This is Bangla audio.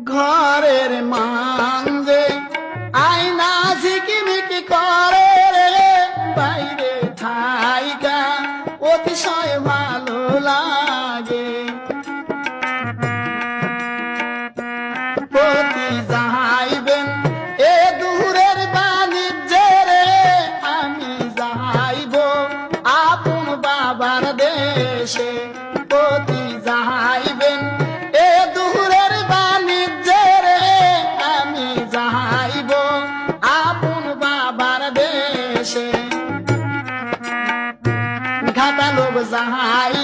ঘরের মাঝে আয়না ঝিকিমিকি করে রে, বাইরে থাইকা অতিশয় ভালো লাগে। পতি যাইবেন এ দূরের বাণিজ্যে রে, আমি যাইব আপন বাবার দেশে। পতি যাইবেন এ দূরের বাণিজ্যে রে, আমি যাইব আপন বাবার দেশে। ঘাটা লোক যাই